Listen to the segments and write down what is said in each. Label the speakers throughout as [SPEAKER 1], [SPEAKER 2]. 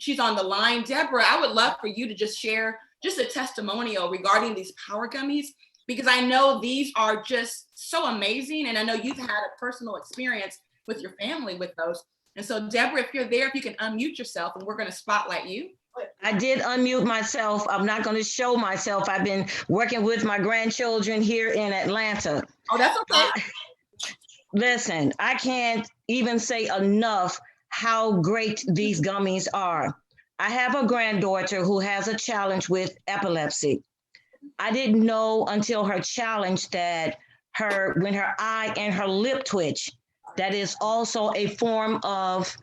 [SPEAKER 1] she's on the line. Deborah, I would love for you to just share just a testimonial regarding these power gummies, because I know these are just so amazing. And I know you've had a personal experience with your family with those. And so Deborah, if you're there, if you can unmute yourself, and we're going to spotlight you.
[SPEAKER 2] I did unmute myself. I'm not going to show myself. I've been working with my grandchildren here in Atlanta.
[SPEAKER 1] Oh, that's okay.
[SPEAKER 2] Listen, I can't even say enough how great these gummies are. I have a granddaughter who has a challenge with epilepsy. I didn't know until her challenge that when her eye and her lip twitch, that is also a form of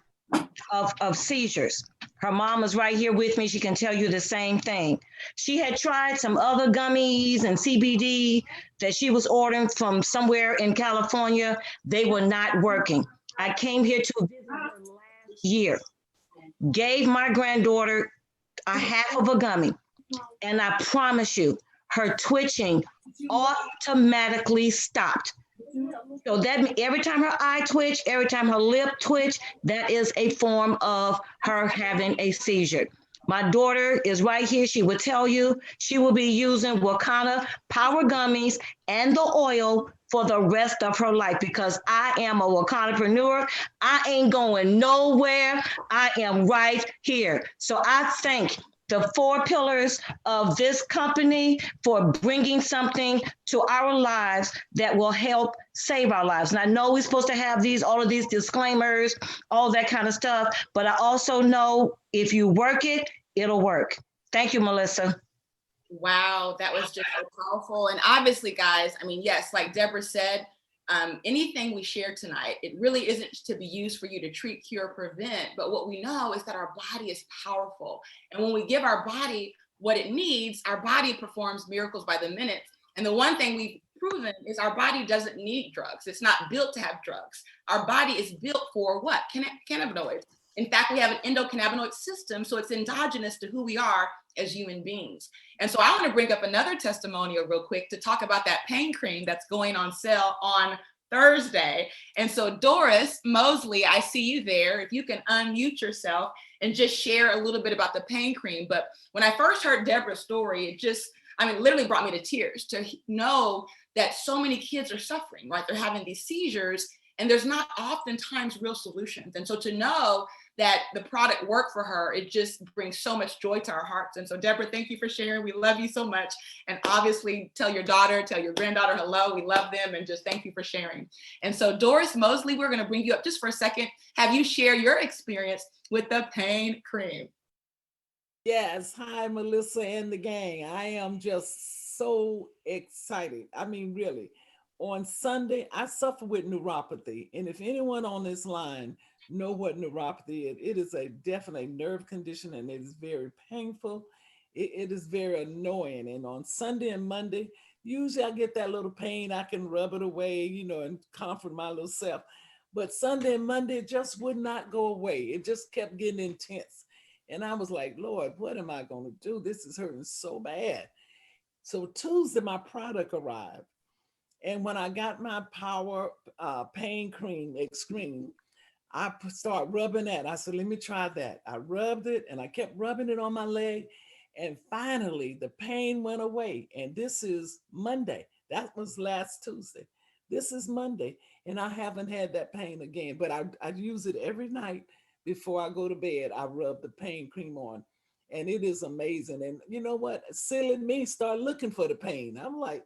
[SPEAKER 2] seizures. Her mom is right here with me. She can tell you the same thing. She had tried some other gummies and CBD that she was ordering from somewhere in California. They were not working. I came here to visit her last year, gave my granddaughter a half of a gummy, and I promise you, her twitching automatically stopped. So that every time her eye twitch, every time her lip twitch, that is a form of her having a seizure. My daughter is right here. She will tell you she will be using Wakanda power gummies and the oil for the rest of her life, because I am a Wakandapreneur. I ain't going nowhere. I am right here. So I thank the 4 pillars of this company for bringing something to our lives that will help save our lives. And I know we're supposed to have all of these disclaimers, all that kind of stuff, but I also know if you work it, it'll work. Thank you, Melissa.
[SPEAKER 1] Wow, that was just so powerful. And obviously, guys, I mean, yes, like Deborah said, anything we share tonight, it really isn't to be used for you to treat, cure, prevent. But what we know is that our body is powerful. And when we give our body what it needs, our body performs miracles by the minute. And the one thing we've proven is our body doesn't need drugs. It's not built to have drugs. Our body is built for what? Cannabinoids. In fact, we have an endocannabinoid system, so it's endogenous to who we are as human beings. And so I want to bring up another testimonial real quick to talk about that pain cream that's going on sale on Thursday. And so Doris Mosley, I see you there. If you can unmute yourself and just share a little bit about the pain cream. But when I first heard Deborah's story, it literally brought me to tears to know that so many kids are suffering, right? They're having these seizures, and there's not oftentimes real solutions. And so to know that the product worked for her, it just brings so much joy to our hearts. And so Deborah, thank you for sharing. We love you so much. And obviously tell your daughter, tell your granddaughter hello. We love them, and just thank you for sharing. And so Doris Mosley, we're gonna bring you up just for a second. Have you share your experience with the pain cream?
[SPEAKER 3] Yes, hi Melissa and the gang. I am just so excited. I mean, really. On Sunday, I suffer with neuropathy. And if anyone on this line know what neuropathy is, it is a definite nerve condition, and it is very painful. It is very annoying. And on Sunday and Monday, usually I get that little pain. I can rub it away, and comfort my little self. But Sunday and Monday, it just would not go away. It just kept getting intense. And I was like, Lord, what am I going to do? This is hurting so bad. So Tuesday, my product arrived. And when I got my power pain cream, Extreme, I start rubbing that. I said, let me try that. I rubbed it, and I kept rubbing it on my leg. And finally, the pain went away. And this is Monday. That was last Tuesday. This is Monday. And I haven't had that pain again. But I use it every night before I go to bed. I rub the pain cream on. And it is amazing. And you know what? Silly me, start looking for the pain. I'm like,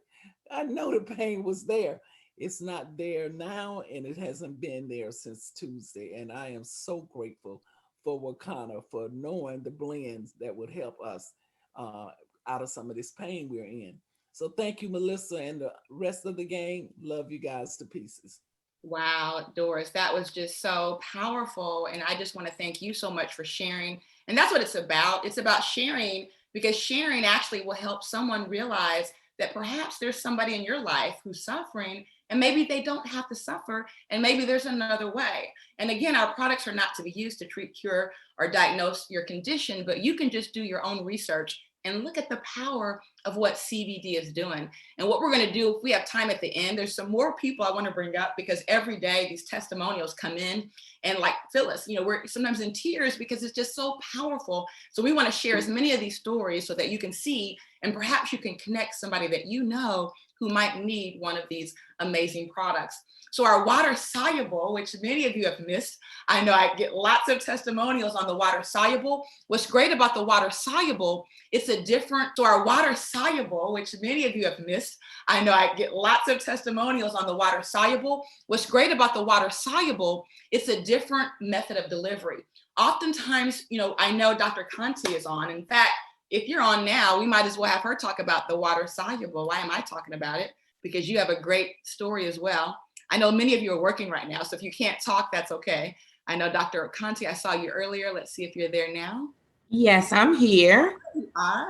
[SPEAKER 3] I know the pain was there. It's not there now, and it hasn't been there since Tuesday. And I am so grateful for Wakanda for knowing the blends that would help us out of some of this pain we're in. So thank you, Melissa, and the rest of the gang. Love you guys to pieces.
[SPEAKER 1] Wow, Doris, that was just so powerful. And I just want to thank you so much for sharing. And that's what it's about. It's about sharing, because sharing actually will help someone realize that perhaps there's somebody in your life who's suffering, and maybe they don't have to suffer, and maybe there's another way. And again, our products are not to be used to treat, cure, or diagnose your condition, but you can just do your own research and look at the power of what CBD is doing. And what we're going to do, if we have time at the end, there's some more people I want to bring up, because every day these testimonials come in, and like Phyllis, we're sometimes in tears because it's just so powerful. So we want to share as many of these stories so that you can see, and perhaps you can connect somebody that you know who might need one of these amazing products. So our water soluble, which many of you have missed, I know I get lots of testimonials on the water soluble. What's great about the water soluble, it's a different, so our water soluble, which many of you have missed, I know I get lots of testimonials on the water soluble. What's great about the water soluble, it's a different method of delivery. Oftentimes, I know Dr. Conti is on. In fact, if you're on now, we might as well have her talk about the water soluble. Why am I talking about it? Because you have a great story as well. I know many of you are working right now, so if you can't talk, that's okay. I know Dr. Conti, I saw you earlier. Let's see if you're there now.
[SPEAKER 4] Yes, I'm here.
[SPEAKER 1] You are.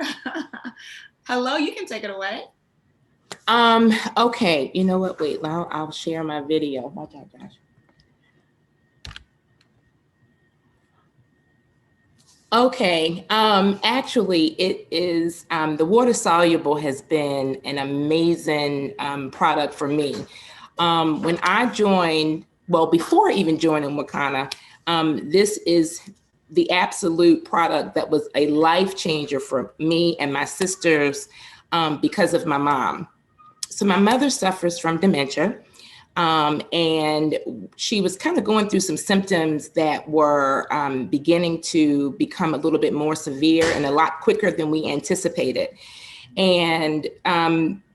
[SPEAKER 1] Hello, you can take it away.
[SPEAKER 4] Okay, you know what? Wait, I'll share my video. Watch out, Josh. Okay, actually, it is the water soluble has been an amazing product for me. When I joined, well, before even joining Wakana, this is the absolute product that was a life changer for me and my sisters because of my mom. So my mother suffers from dementia. And she was kind of going through some symptoms that were beginning to become a little bit more severe and a lot quicker than we anticipated. And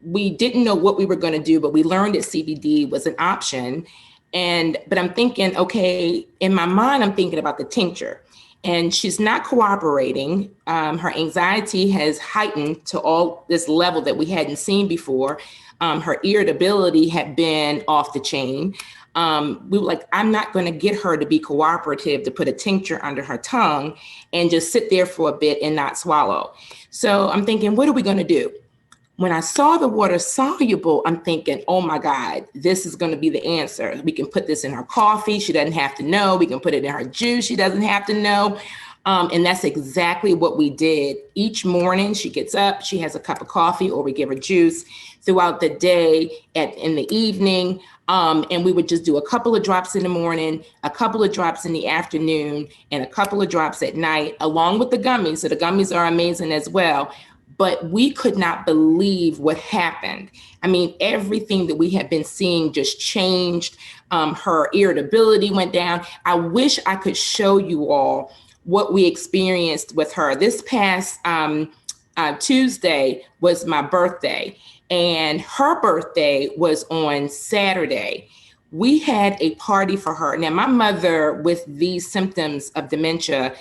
[SPEAKER 4] we didn't know what we were going to do, but we learned that CBD was an option. But I'm thinking, okay, in my mind, I'm thinking about the tincture. And she's not cooperating. Her anxiety has heightened to all this level that we hadn't seen before. Her irritability had been off the chain. We were like, I'm not going to get her to be cooperative, to put a tincture under her tongue and just sit there for a bit and not swallow. So I'm thinking, what are we going to do? When I saw the water soluble, I'm thinking, oh my God, this is going to be the answer. We can put this in her coffee. She doesn't have to know. We can put it in her juice. She doesn't have to know. And that's exactly what we did. Each morning she gets up, she has a cup of coffee, or we give her juice throughout the day, in the evening. And we would just do a couple of drops in the morning, a couple of drops in the afternoon, and a couple of drops at night, along with the gummies. So the gummies are amazing as well. But we could not believe what happened. I mean, everything that we had been seeing just changed. Her irritability went down. I wish I could show you all what we experienced with her. This past Tuesday was my birthday, and her birthday was on Saturday. We had a party for her. Now, my mother, with these symptoms of dementia,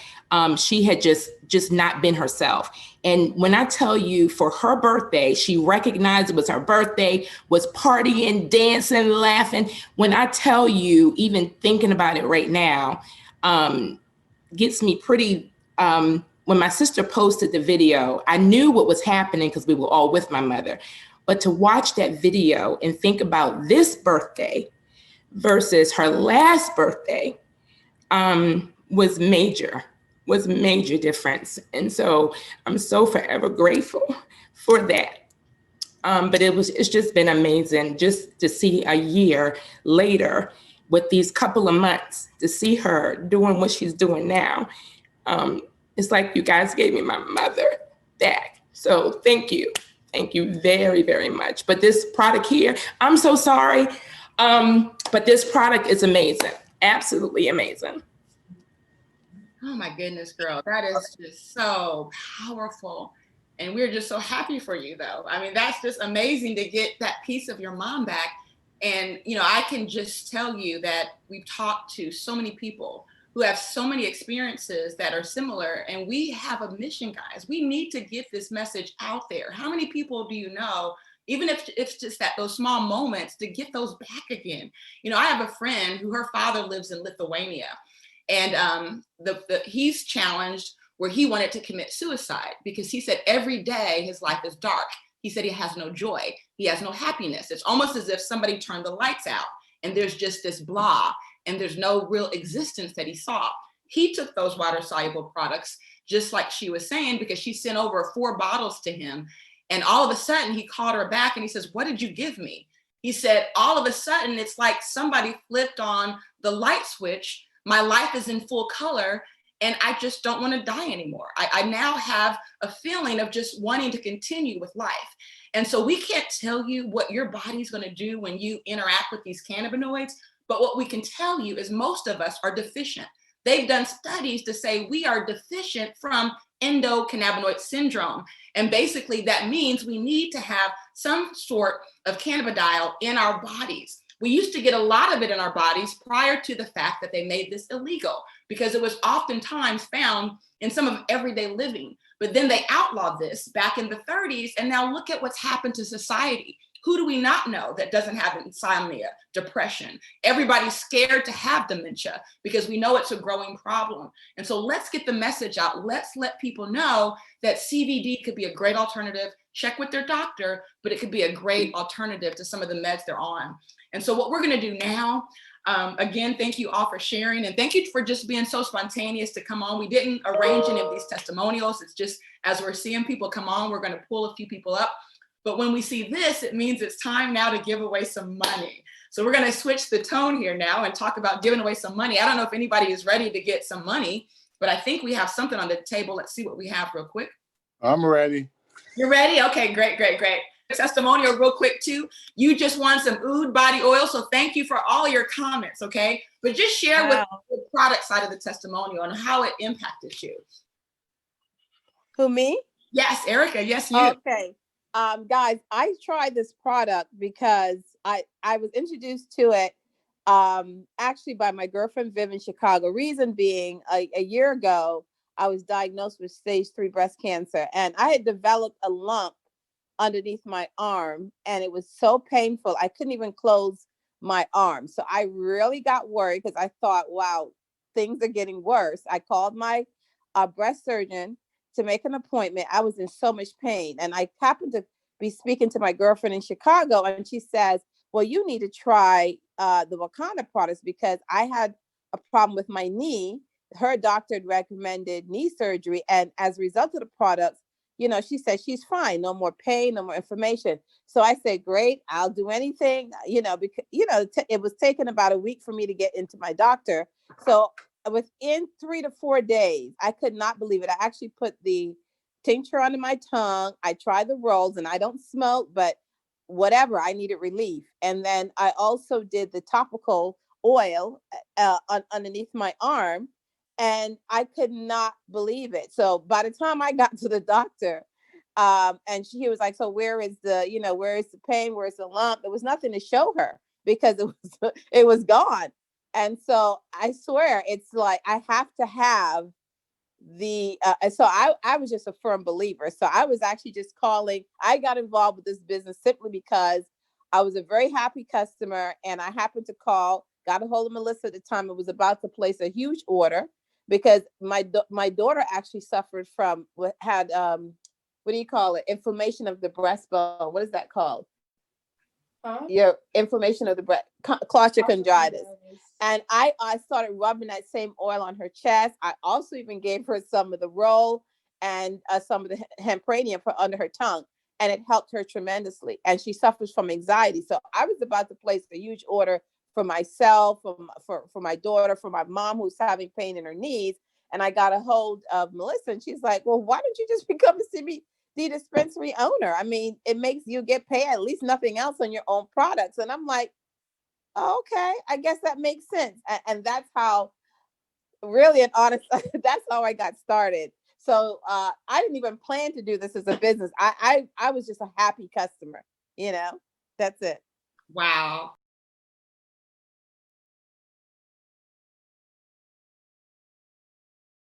[SPEAKER 4] she had just not been herself. And when I tell you, for her birthday, she recognized it was her birthday, was partying, dancing, laughing. When I tell you, even thinking about it right now, gets me pretty, when my sister posted the video, I knew what was happening because we were all with my mother. But to watch that video and think about this birthday versus her last birthday was major difference. And so I'm so forever grateful for that. But it's just been amazing just to see a year later, with these couple of months, to see her doing what she's doing now. It's like you guys gave me my mother back. So thank you. Thank you very, very much. But this product here, I'm so sorry. But this product is amazing. Absolutely amazing.
[SPEAKER 1] Oh my goodness, girl. That is just so powerful. And we're just so happy for you, though. I mean, that's just amazing to get that piece of your mom back. And, I can just tell you that we've talked to so many people who have so many experiences that are similar. And we have a mission, guys. We need to get this message out there. How many people do you know, even if it's just that those small moments, to get those back again? I have a friend who, her father lives in Lithuania. And he's challenged where he wanted to commit suicide because he said every day his life is dark. He said he has no joy. He has no happiness. It's almost as if somebody turned the lights out and there's just this blah and there's no real existence that he saw. he took those water soluble products, just like she was saying, because she sent over 4 bottles to him. And all of a sudden he called her back and he says, "What did you give me?" He said, all of a sudden, it's like somebody flipped on the light switch. My life is in full color and I just don't want to die anymore. I now have a feeling of just wanting to continue with life. And so we can't tell you what your body's going to do when you interact with these cannabinoids, but what we can tell you is most of us are deficient. They've done studies to say we are deficient from endocannabinoid syndrome. And basically that means we need to have some sort of cannabidiol in our bodies. We used to get a lot of it in our bodies prior to the fact that they made this illegal, because it was oftentimes found in some of everyday living. But then they outlawed this back in the 30s. And now look at what's happened to society. Who do we not know that doesn't have insomnia, depression? Everybody's scared to have dementia because we know it's a growing problem. And so let's get the message out. Let's let people know that CBD could be a great alternative. Check with their doctor, but it could be a great alternative to some of the meds they're on. And so what we're going to do now, again, thank you all for sharing, and thank you for just being so spontaneous to come on. We didn't arrange any of these testimonials. It's just as we're seeing people come on, we're going to pull a few people up. But when we see this, it means it's time now to give away some money. So we're going to switch the tone here now and talk about giving away some money. I don't know if anybody is ready to get some money, but I think we have something on the table. Let's see what we have real quick.
[SPEAKER 5] I'm ready.
[SPEAKER 1] You're ready? Okay, great. Testimonial real quick too. You just won some Oud body oil. So thank you for all your comments, okay? But just share with the product side of the testimonial and how it impacted you.
[SPEAKER 6] Who, me?
[SPEAKER 1] Yes, Erica, yes, you.
[SPEAKER 6] Okay. Guys, I tried this product because I was introduced to it actually by my girlfriend Viv in Chicago. Reason being, a year ago, I was diagnosed with stage 3 breast cancer, and I had developed a lump underneath my arm, and it was so painful. I couldn't even close my arm. So I really got worried because I thought, wow, things are getting worse. I called my breast surgeon to make an appointment. I was in so much pain. And I happened to be speaking to my girlfriend in Chicago, and she says, well, you need to try the Wakanda products, because I had a problem with my knee. Her doctor had recommended knee surgery. And as a result of the products, she said she's fine, no more pain, no more inflammation. So I said, great, I'll do anything, because, it was taking about a week for me to get into my doctor. So within 3 to 4 days, I could not believe it. I actually put the tincture under my tongue. I tried the rolls, and I don't smoke, but whatever, I needed relief. And then I also did the topical oil underneath my arm, and I could not believe it. So by the time I got to the doctor, and he was like, so where is the pain? Where's the lump? There was nothing to show her because it was gone. And so I swear, it's like, I have to have so I was just a firm believer. So I was actually just calling. I got involved with this business simply because I was a very happy customer, and I happened to got a hold of Melissa at the time. It was about to place a huge order because my daughter actually suffered from what do you call it? Inflammation of the breastbone. What is that called? Your inflammation of the breast, costochondritis. And I started rubbing that same oil on her chest. I also even gave her some of the roll and some of the hempranium for under her tongue, and it helped her tremendously. And she suffers from anxiety. So I was about to place a huge order for myself, for my daughter, for my mom who's having pain in her knees. And I got a hold of Melissa, and she's like, well, why don't you just become a CBD dispensary owner? I mean, it makes you get paid at least nothing else on your own products. And I'm like, oh, okay, I guess that makes sense. And that's how, really and honest, that's how I got started. So I didn't even plan to do this as a business. I was just a happy customer, That's it.
[SPEAKER 1] Wow.